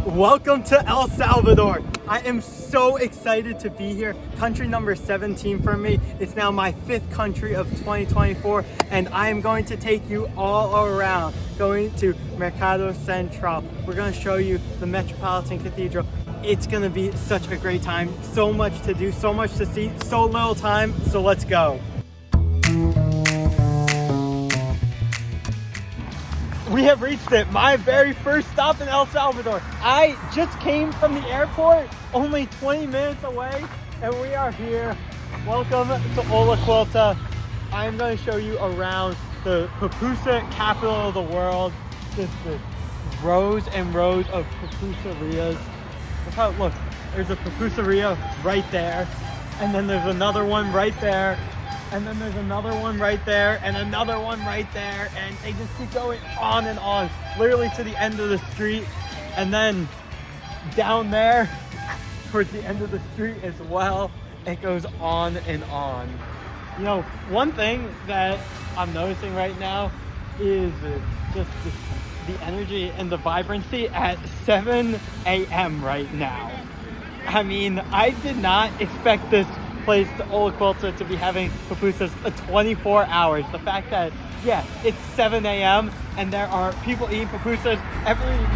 Welcome to El Salvador. I am so excited to be here. Country number 17 for me. It's now my 5th country of 2024, and I am going to take you all around, going to Mercado Central. We're going to show you the Metropolitan Cathedral. It's going to be such a great time. So much to do, so much to see, so little time, so let's go. We have reached it, my very first stop in El Salvador. I just came from the airport, only 20 minutes away, and we are here. Welcome to Olocuilta. I'm going to show you around the Papusa capital of the world. Just the rows and rows of papusarias. Look, there's a papusaria right there, and then there's another one right there. And then there's another one right there, and another one right there, and they just keep going on and on, literally to the end of the street. And then down there, towards the end of the street as well, it goes on and on. You know, one thing that I'm noticing right now is just the energy and the vibrancy at 7 a.m. right now. I mean, I did not expect this place, the Olocuilta, to be having pupusas 24 hours. The fact that, yeah, it's 7 a.m. and there are people eating pupusas.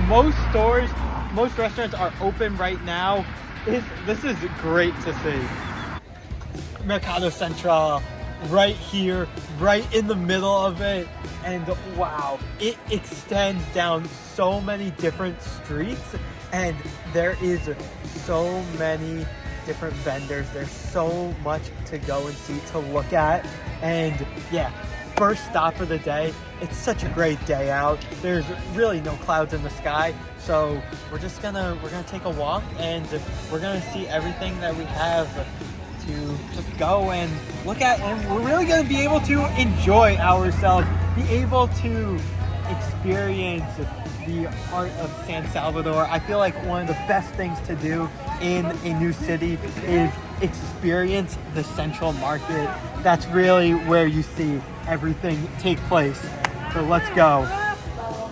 Most stores, most restaurants are open right now. This is great to see. Mercado Central, right here, right in the middle of it. And wow, it extends down so many different streets, and there is so many different vendors. There's so much to go and see, to look at. And yeah, first stop of the day. It's such a great day out. There's really no clouds in the sky, so we're gonna take a walk, and we're gonna see everything that we have to just go and look at, and we're really gonna be able to enjoy ourselves, be able to experience the art of San Salvador. I feel like one of the best things to do in a new city is experience the central market. That's really where you see everything take place. So let's go.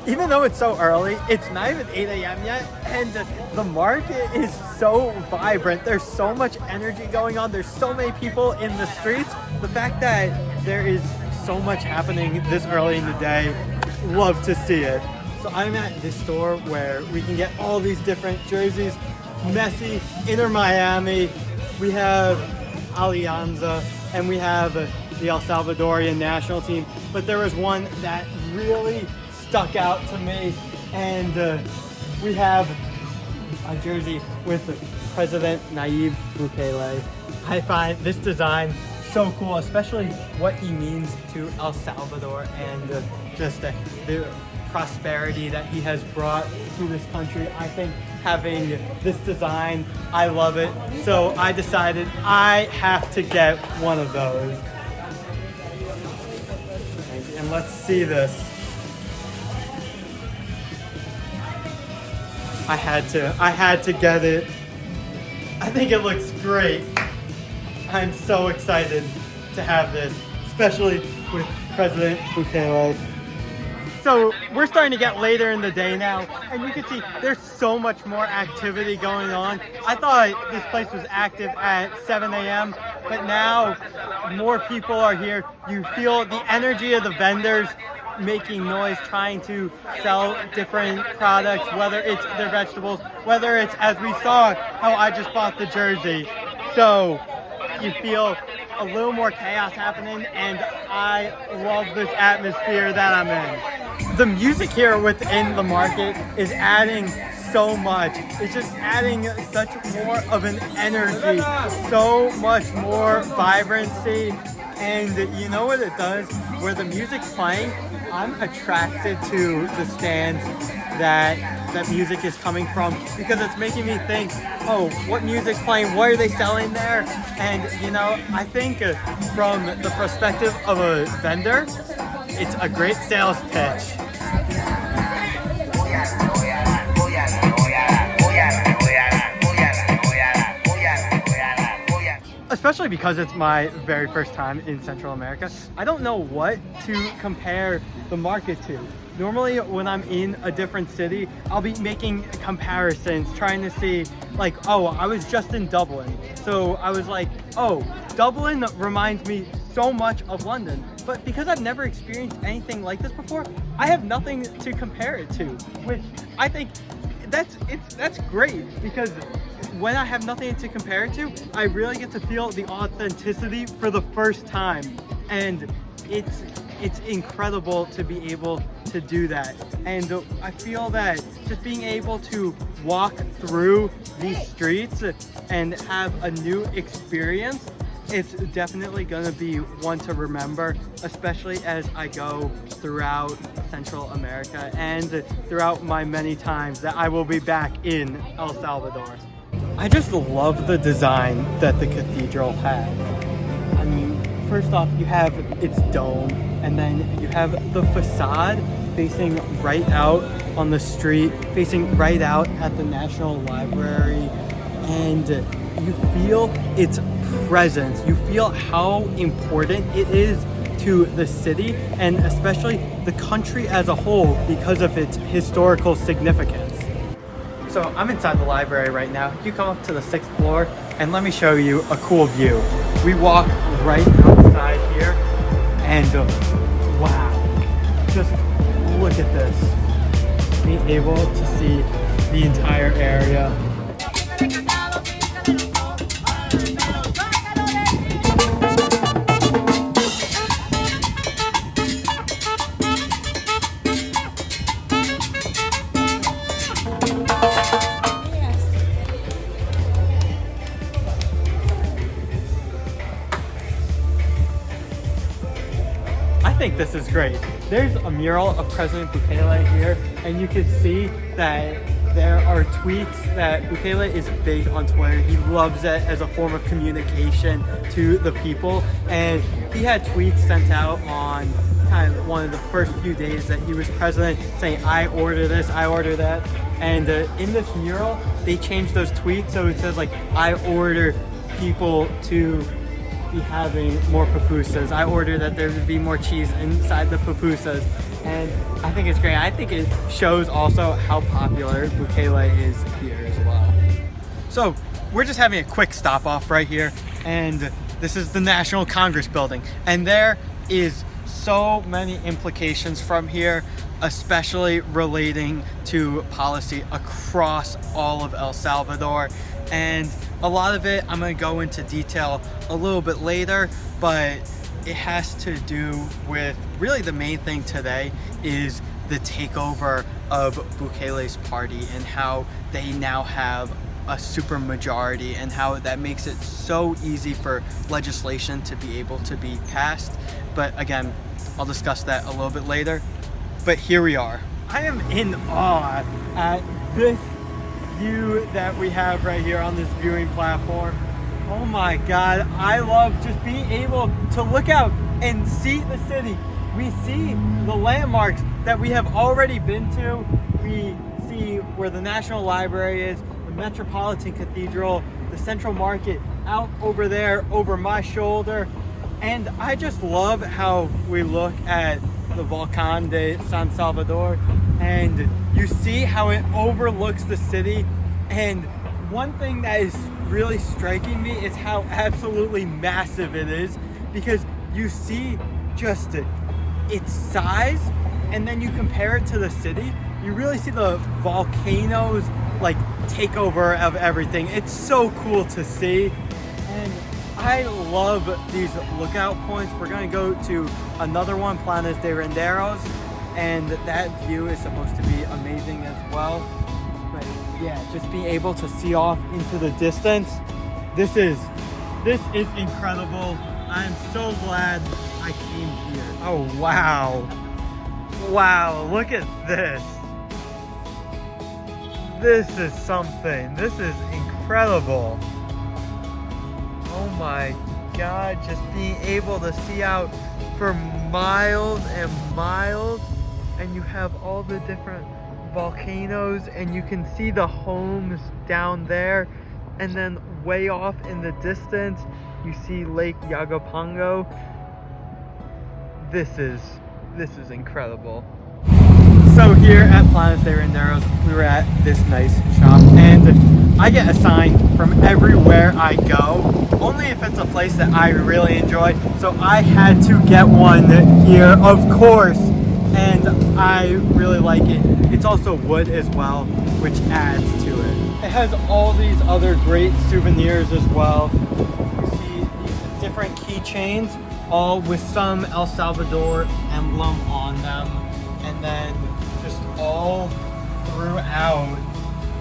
Even though it's so early, it's not even 8 a.m. yet, and the market is so vibrant. There's so much energy going on. There's so many people in the streets. The fact that there is so much happening this early in the day, love to see it. So I'm at this store where we can get all these different jerseys. Messi, Inter Miami, we have Alianza, and we have the El Salvadorian national team. But there was one that really stuck out to me, and we have a jersey with President Nayib Bukele. I find this design so cool, especially what he means to El Salvador, and just the prosperity that he has brought to this country. I think having this design, I love it. So I decided I have to get one of those. And let's see this. I had to get it. I think it looks great. I'm so excited to have this, especially with President Bukele. So we're starting to get later in the day now, and you can see there's so much more activity going on. I thought this place was active at 7 a.m., but now more people are here. You feel the energy of the vendors making noise, trying to sell different products, whether it's their vegetables, whether it's, as we saw, how I just bought the jersey. So you feel a little more chaos happening, and I love this atmosphere that I'm in. The music here within the market is adding so much. It's just adding such more of an energy, so much more vibrancy. And you know what it does? Where the music's playing, I'm attracted to the stands that music is coming from, because it's making me think, oh, what music's playing? What are they selling there? And you know, I think from the perspective of a vendor, it's a great sales pitch. especially because it's my very first time in Central America, I don't know what to compare the market to. Normally when I'm in a different city, I'll be making comparisons, trying to see like, oh, I was just in Dublin. So I was like, oh, Dublin reminds me so much of London. But because I've never experienced anything like this before, I have nothing to compare it to, which I think that's great, because when I have nothing to compare it to, I really get to feel the authenticity for the first time. And it's incredible to be able to do that. And I feel that just being able to walk through these streets and have a new experience, it's definitely gonna be one to remember, especially as I go throughout Central America and throughout my many times that I will be back in El Salvador. I just love the design that the cathedral had. I mean, first off, you have its dome, and then you have the facade facing right out on the street, facing right out at the National Library, and you feel its presence. You feel how important it is to the city, and especially the country as a whole, because of its historical significance. So I'm inside the library right now. You come up to the 6th floor and let me show you a cool view. We walk right outside here and wow, just look at this. Being able to see the entire area. I think this is great. There's a mural of President Bukele here, and you can see that there are tweets that Bukele is big on Twitter. He loves it as a form of communication to the people, and he had tweets sent out on kind of one of the first few days that he was president saying, I order this, I order that. And in this mural, they changed those tweets, so it says like, I order people to be having more pupusas. I order that there would be more cheese inside the pupusas. And I think it's great. I think it shows also how popular Bukele is here as well. So we're just having a quick stop off right here, and this is the National Congress building. And there is so many implications from here, especially relating to policy across all of El Salvador. And a lot of it I'm going to go into detail a little bit later, but it has to do with, really the main thing today is the takeover of Bukele's party and how they now have a super majority and how that makes it so easy for legislation to be able to be passed. But again, I'll discuss that a little bit later. But here we are. I am in awe at this view that we have right here on this viewing platform. Oh my God, I love just being able to look out and see the city. We see the landmarks that we have already been to. We see where the National Library is, the Metropolitan Cathedral, the Central Market out over there over my shoulder. And I just love how we look at the Volcán de San Salvador, and you see how it overlooks the city. And one thing that is really striking me is how absolutely massive it is, because you see just its size, and then you compare it to the city, you really see the volcanoes like takeover of everything. It's so cool to see, and I love these lookout points. We're gonna go to another one, Planes de Renderos, and that view is supposed to be amazing as well. But yeah, just being able to see off into the distance, this is incredible. I'm so glad I came here. Oh wow. Wow, look at this. This is something. This is incredible. Oh my God, just being able to see out for miles and miles, and you have all the different volcanoes, and you can see the homes down there, and then way off in the distance You see Lake Ilopango. This is incredible. So here at Planet de Renderos, we were at this nice shop, and I get a sign from everywhere I go, only if it's a place that I really enjoy. So I had to get one here, of course, and I really like it. It's also wood as well, which adds to it. It has all these other great souvenirs as well. You see these different keychains, all with some El Salvador emblem on them, and then just all throughout.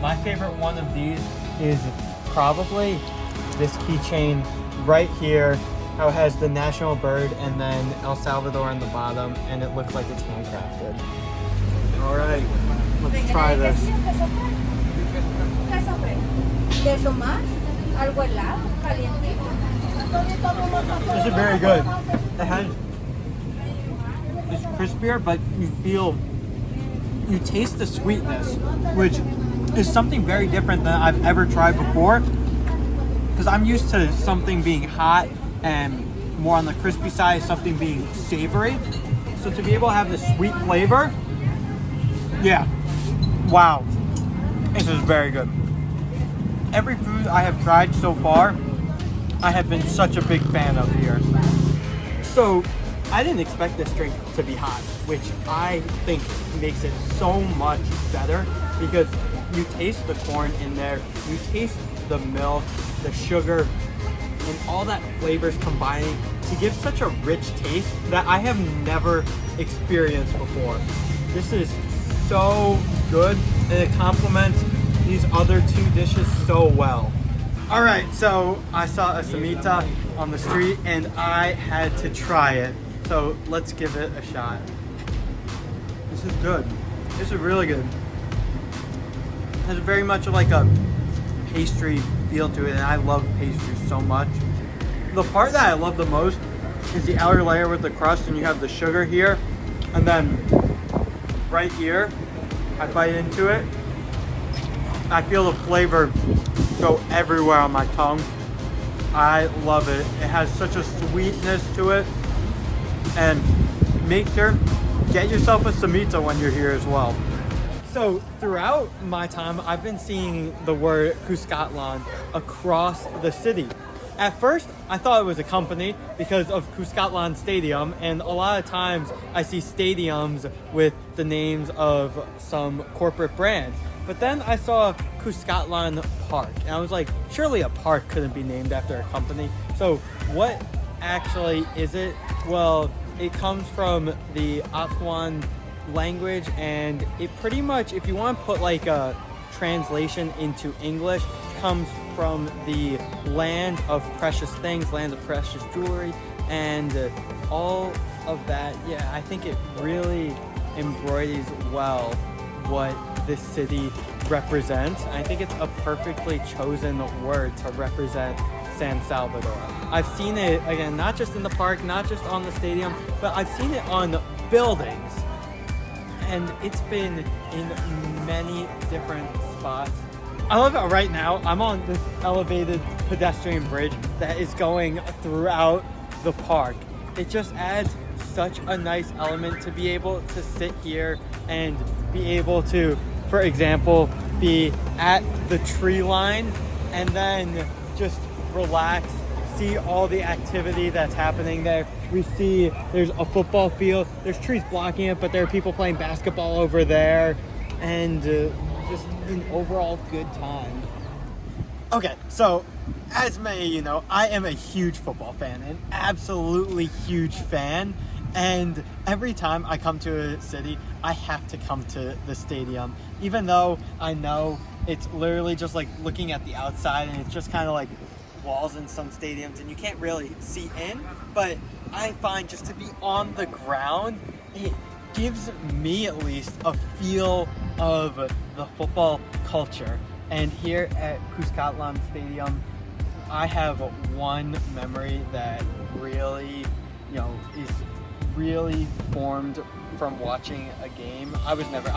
My favorite one of these is probably this keychain right here, how it has the national bird and then El Salvador on the bottom, and it looks like it's handcrafted. All right, let's try this. This is very good. It has, it's crispier, but you taste the sweetness, which is something very different than I've ever tried before, because I'm used to something being hot and more on the crispy side, something being savory. So to be able to have the sweet flavor, yeah, wow, this is very good. Every food I have tried so far, I have been such a big fan of here. So I didn't expect this drink to be hot, which I think makes it so much better, because you taste the corn in there, you taste the milk, the sugar, and all that flavors combining to give such a rich taste that I have never experienced before. This is so good, and it complements these other two dishes so well. All right, so I saw a samita on the street and I had to try it. So let's give it a shot. This is good. This is really good. It has very much like a pastry feel to it, and I love pastries so much. The part that I love the most is the outer layer with the crust, and you have the sugar here, and then right here, I bite into it. I feel the flavor go everywhere on my tongue. I love it. It has such a sweetness to it. And make sure, get yourself a samita when you're here as well. So throughout my time, I've been seeing the word Cuscatlán across the city. At first, I thought it was a company because of Cuscatlán Stadium, and a lot of times I see stadiums with the names of some corporate brands. But then I saw Cuscatlán Park, and I was like, surely a park couldn't be named after a company. So what actually is it? Well, it comes from the Atuan language, and it pretty much, if you want to put like a translation into English, comes from the land of precious things, land of precious jewelry, and all of that. Yeah, I think it really embroiders well what this city represents. I think it's a perfectly chosen word to represent San Salvador. I've seen it, again, not just in the park, not just on the stadium, but I've seen it on buildings. And it's been in many different spots. I love it. Right now, I'm on this elevated pedestrian bridge that is going throughout the park. It just adds such a nice element to be able to sit here and be able to, for example, be at the tree line and then just relax, see all the activity that's happening there. We see there's a football field, there's trees blocking it, but there are people playing basketball over there, and just an overall good time. Okay, so as many of you know, I am a huge football fan, an absolutely huge fan. And every time I come to a city, I have to come to the stadium. Even though I know it's literally just like looking at the outside, and it's just kind of like walls in some stadiums and you can't really see in. But I find just to be on the ground, it gives me at least a feel of the football culture. And here at Cuscatlán Stadium, I have one memory that really, is really formed from watching a game. I was never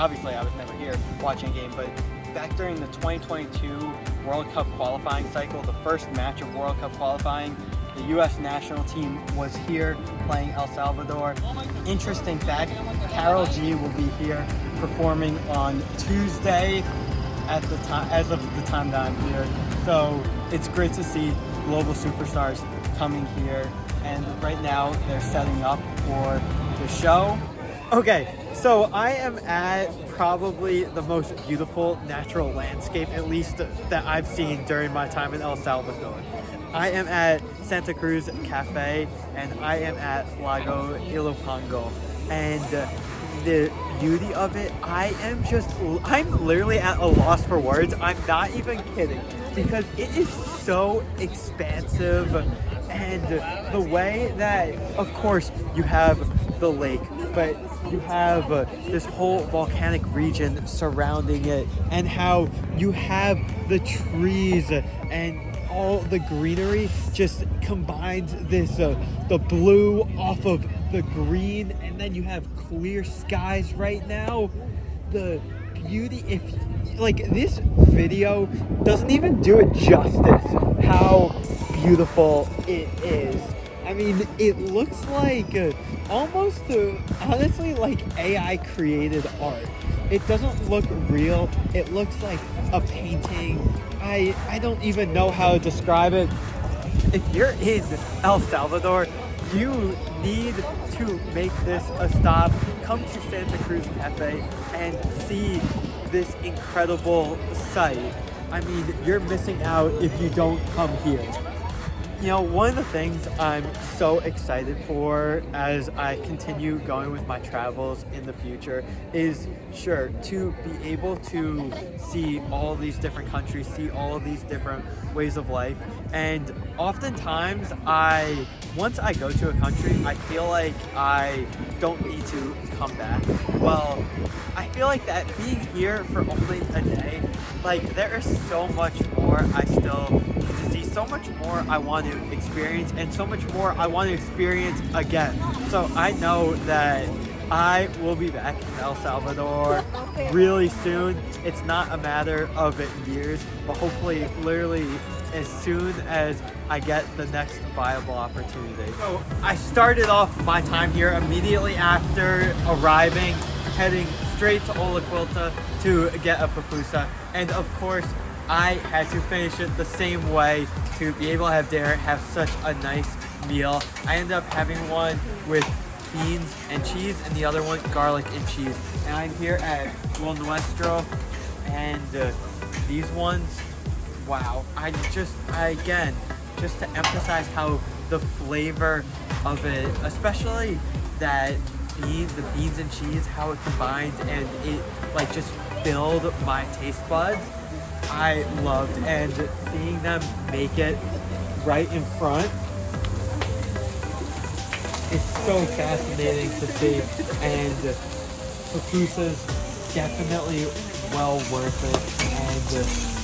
here watching a game, but back during the 2022 World Cup qualifying cycle, the first match of World Cup qualifying, the U.S. national team was here playing El Salvador. Interesting fact, Karol G will be here performing on Tuesday at the time, as of the time that I'm here. So it's great to see global superstars coming here, and right now they're setting up for the show. Okay, so I am at probably the most beautiful natural landscape, at least that I've seen during my time in El Salvador. I am at Santa Cruz Cafe, and I am at Lago Ilopango. And the beauty of it, I'm literally at a loss for words. I'm not even kidding, because it is so expansive, and the way that, of course, you have the lake, but you have this whole volcanic region surrounding it, and how you have the trees and all the greenery just combines this the blue off of the green, and then you have clear skies right now. The beauty, if like, this video doesn't even do it justice how beautiful it is. I mean, it looks like almost honestly like AI created art. It doesn't look real. It looks like a painting. I don't even know how to describe it. If you're in El Salvador, you need to make this a stop. Come to Santa Cruz Cafe and see this incredible sight. I mean, you're missing out if you don't come here. You know, one of the things I'm so excited for as I continue going with my travels in the future is, sure, to be able to see all these different countries, see all of these different ways of life. And oftentimes, once I go to a country, I feel like I don't need to come back. Well, I feel like that being here for only a day, like, there is so much more I still need to see, so much more I want to experience, and so much more I want to experience again. So I know that I will be back in El Salvador really soon. It's not a matter of years, but hopefully literally as soon as I get the next viable opportunity. So I started off my time here immediately after arriving, heading straight to Olocuilta to get a papusa. And of course, I had to finish it the same way to be able to have dinner, have such a nice meal. I ended up having one with beans and cheese, and the other one garlic and cheese. And I'm here at Lo Nuestro, and these ones, wow. Again, just to emphasize how the flavor of it, especially that the beans and cheese, how it combines, and it like just filled my taste buds. I loved, and seeing them make it right in front, it's so fascinating to see. And pupusas, definitely well worth it, and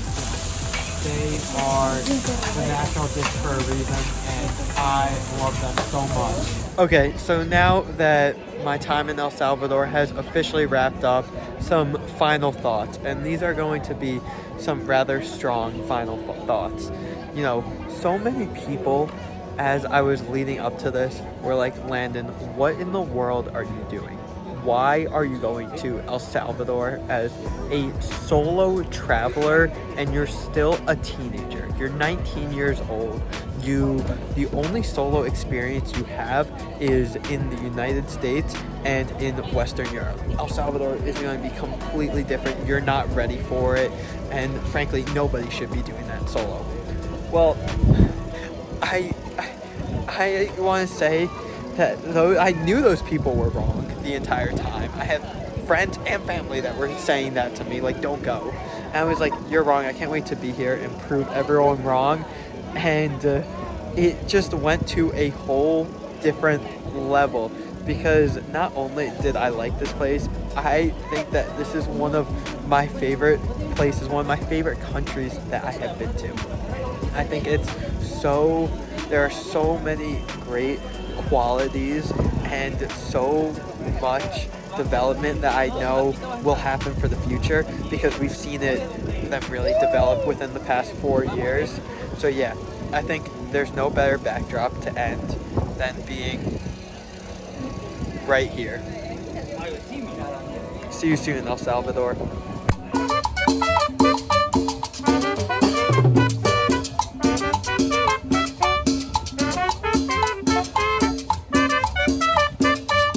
they are the national dish for a reason, and I love them so much. Okay, so now that my time in El Salvador has officially wrapped up, some final thoughts, and these are going to be some rather strong final thoughts. You know, so many people, as I was leading up to this, were like, Landon, what in the world are you doing? Why are you going to El Salvador as a solo traveler, and you're still a teenager? You're 19 years old. The only solo experience you have is in the United States and in Western Europe. El Salvador is going to be completely different. You're not ready for it, and frankly, nobody should be doing that solo. Well, I want to say that though I knew those people were wrong the entire time. I had friends and family that were saying that to me, like, don't go. And I was like, you're wrong. I can't wait to be here and prove everyone wrong. And it just went to a whole different level, because not only did I like this place, I think that this is one of my favorite places, one of my favorite countries that I have been to. I think there are so many great qualities and so much development that I know will happen for the future, because we've seen them really develop within the past 4 years. So yeah, I think there's no better backdrop to end than being right here. See you soon, El Salvador.